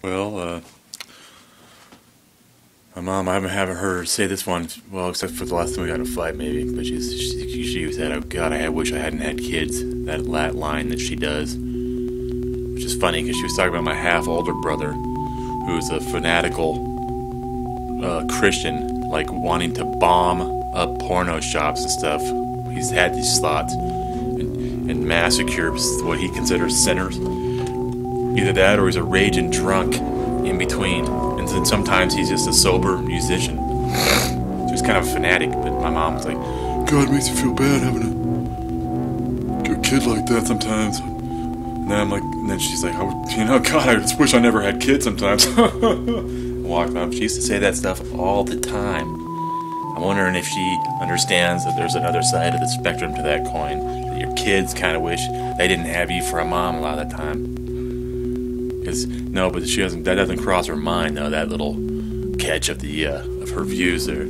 Well, my mom, I haven't heard her say this one, well, except for the last time we got in a fight, maybe. But she said, "Oh God, I wish I hadn't had kids." That line that she does, which is funny because she was talking about my half older brother, who's a fanatical Christian, like wanting to bomb up porno shops and stuff. He's had these thoughts and massacres what he considers sinners. Either that or he's a raging drunk in between. And then sometimes he's just a sober musician. So he's kind of a fanatic, but my mom was like, "God, it makes you feel bad having a kid like that sometimes." And then I'm like, and then she's like, God, I just wish I never had kids sometimes. Walked on. She used to say that stuff all the time. I'm wondering if she understands that there's another side of the spectrum to that coin. That your kids kind of wish they didn't have you for a mom a lot of the time. No, but that doesn't cross her mind though. That little catch of her views there.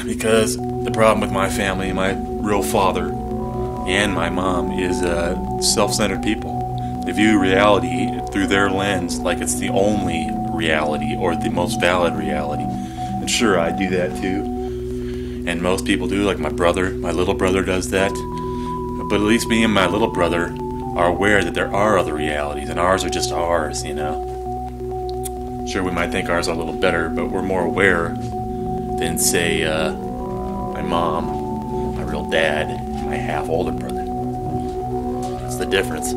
Because the problem with my family, my real father, and my mom is self-centered people. They view reality through their lens like it's the only reality or the most valid reality. And sure, I do that too. And most people do, like my little brother does that. But at least me and my little brother are aware that there are other realities, and ours are just ours, you know. Sure, we might think ours are a little better, but we're more aware than, say, my mom, my real dad, and my half-older brother. That's the difference.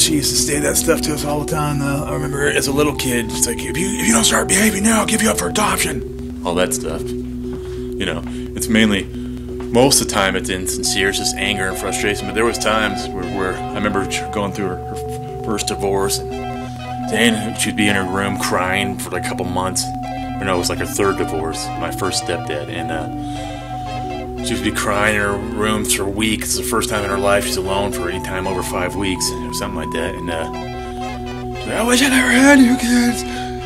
She used to say that stuff to us all the time, though. I remember as a little kid, she's like, if you don't start behaving now, I'll give you up for adoption. All that stuff. You know, it's mainly... Most of the time it's insincere, it's just anger and frustration, but there was times where I remember going through her first divorce, and then she'd be in her room crying for like a couple months. Or no, it was like her third divorce, my first stepdad, and she'd be crying in her room for weeks. It's the first time in her life she's alone for any time over 5 weeks, or something like that, and she's like, "I wish I never had you kids,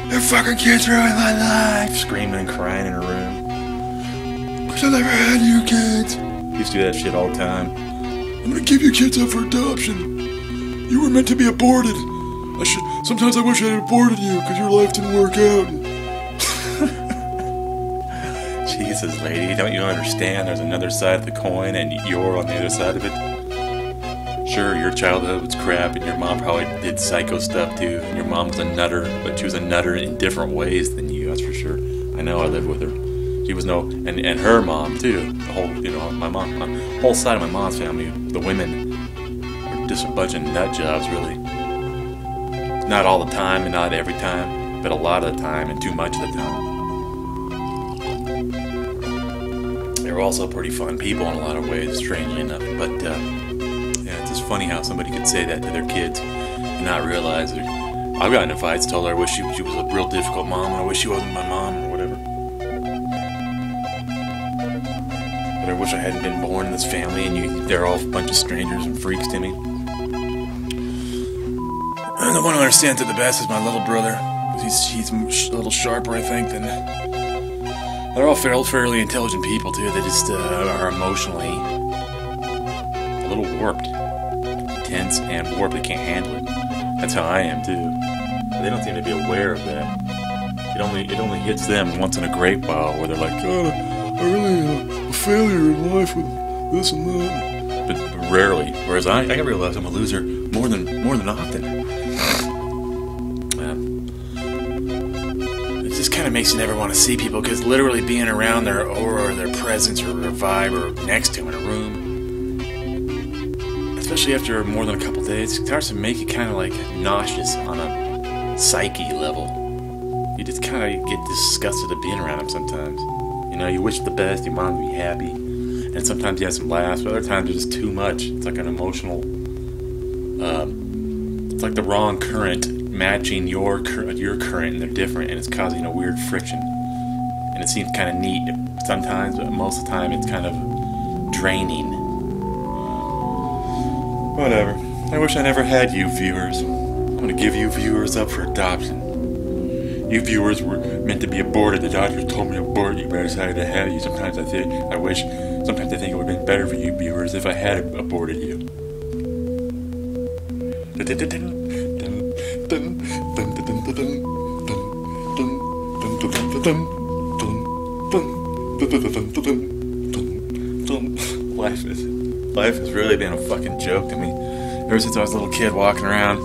they're fucking kids ruined my life," screaming and crying in her room. "I never had you kids." Used to do that shit all the time. "I'm gonna give you kids up for adoption. You were meant to be aborted. Sometimes I wish I had aborted you because your life didn't work out." Jesus, lady, don't you understand? There's another side of the coin, and you're on the other side of it. Sure, your childhood was crap, and your mom probably did psycho stuff too. And your mom was a nutter, but she was a nutter in different ways than you. That's for sure. I know. I lived with her. She was and her mom too. The whole, my whole side of my mom's family, the women are just a bunch of nut jobs, really. Not all the time and not every time, but a lot of the time and too much of the time. They were also pretty fun people in a lot of ways, strangely enough. But yeah, it's just funny how somebody could say that to their kids and not realize it. I've gotten in fights, told her I wish she was a real difficult mom, and I wish she wasn't my mom, or whatever. I wish I hadn't been born in this family, and they're all a bunch of strangers and freaks to me. And the one who understands it the best is my little brother. He's a little sharper, I think, than... They're all fairly intelligent people, too. They just are emotionally a little warped. Tense and warped. They can't handle it. That's how I am, too. But they don't seem to be aware of that. It only hits them once in a great while, where they're like, "God, I really a failure in life with this and that." But rarely. Whereas I realize I'm a loser more than often. It just kind of makes you never want to see people, because literally being around their aura or their presence or their vibe or next to them in a room, especially after more than a couple days, it starts to make you kind of like nauseous on a psyche level. You just kind of get disgusted at being around them sometimes. You know, you wish the best, you want them to be happy, and sometimes you have some laughs, but other times it's just too much. It's like an emotional, it's like the wrong current matching your current, and they're different, and it's causing a weird friction. And it seems kind of neat sometimes, but most of the time it's kind of draining. Whatever. I wish I never had you viewers. I'm going to give you viewers up for adoption. You viewers were meant to be aborted. The doctors told me to abort you, but I decided to have you. Sometimes I think it would have been better for you viewers if I had aborted you. Life has really been a fucking joke to me ever since I was a little kid walking around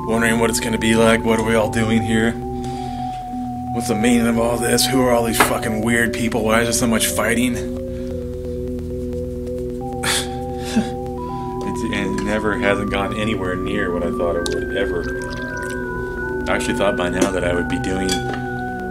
wondering what it's gonna be like. What are we all doing here? What's the meaning of all this? Who are all these fucking weird people? Why is there so much fighting? And it never hasn't gone anywhere near what I thought it would ever. I actually thought by now that I would be doing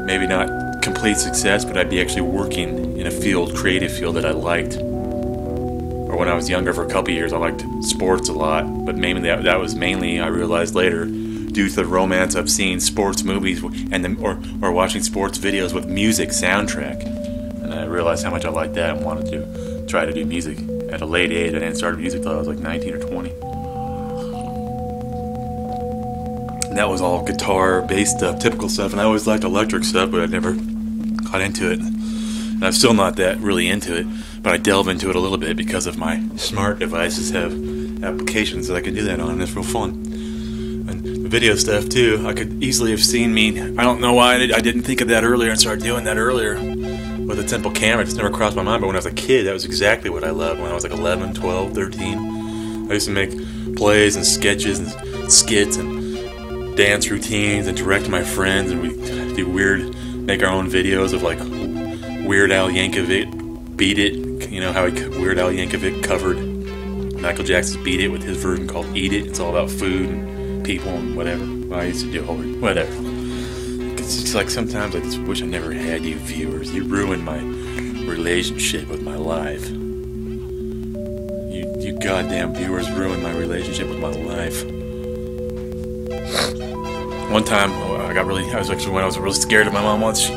maybe not complete success, but I'd be actually working in a field, creative field that I liked. Or when I was younger, for a couple years, I liked sports a lot, but mainly that was mainly, I realized later, due to the romance of seeing sports movies or watching sports videos with music soundtrack. And I realized how much I liked that and wanted to try to do music at a late age. I didn't start music till I was like 19 or 20. And that was all guitar-based stuff, typical stuff, and I always liked electric stuff, but I never got into it. And I'm still not that really into it, but I delve into it a little bit because of my smart devices have applications that I can do that on, and it's real fun. And the video stuff too, I could easily have seen me, I don't know why I didn't think of that earlier and started doing that earlier with a simple camera. It just never crossed my mind, but when I was a kid, that was exactly what I loved. When I was like 11, 12, 13, I used to make plays and sketches and skits and dance routines and direct my friends, and we do make our own videos of like Weird Al Yankovic Beat It, you know how Weird Al Yankovic covered Michael Jackson's Beat It with his version called Eat It. It's all about food and people and whatever. Well, I used to do whatever. It's just like sometimes I just wish I never had you viewers. You ruined my relationship with my life. You goddamn viewers ruined my relationship with my life. One time, I was really scared of my mom once. I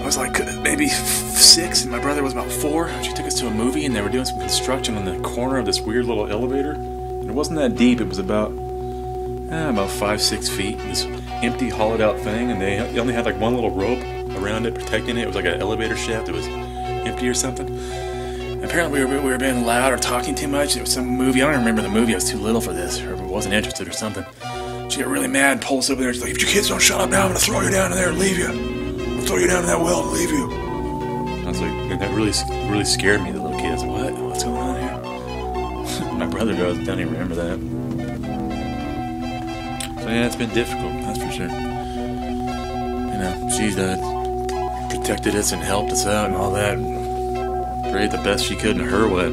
was like maybe 6 and my brother was about 4. She took us to a movie and they were doing some construction on the corner of this weird little elevator. And it wasn't that deep. It was about 5-6 feet. This empty, hollowed out thing, and they only had like one little rope around it protecting it. It was like an elevator shaft that was empty or something. And apparently we were being loud or talking too much. It was some movie. I don't remember the movie. I was too little for this, or wasn't interested or something. She got really mad, pulled us over there. She's like, "If your kids don't shut up now, I'm gonna throw you down in there and leave you. I'll throw you down in that well and leave you." I was like, and that really scared me, the little kid. I was like, what's going on here? My brother doesn't even remember that. So yeah, it's been difficult, that's for sure. You know, she's protected us and helped us out and all that. Prayed the best she could in her way.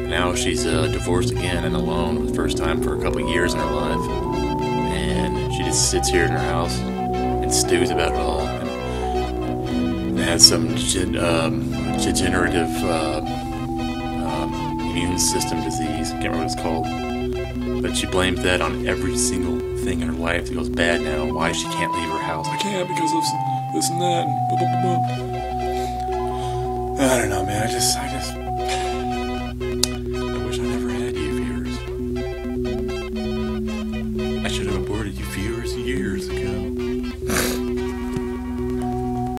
Now she's divorced again and alone for the first time for a couple of years in her life. And she just sits here in her house and stews about it all. And has some degenerative immune system disease. I can't remember what it's called. But she blames that on every single thing in her life that goes bad now. Why she can't leave her house. I can't because of this and that. And blah, blah, blah, blah. I don't know, man. I just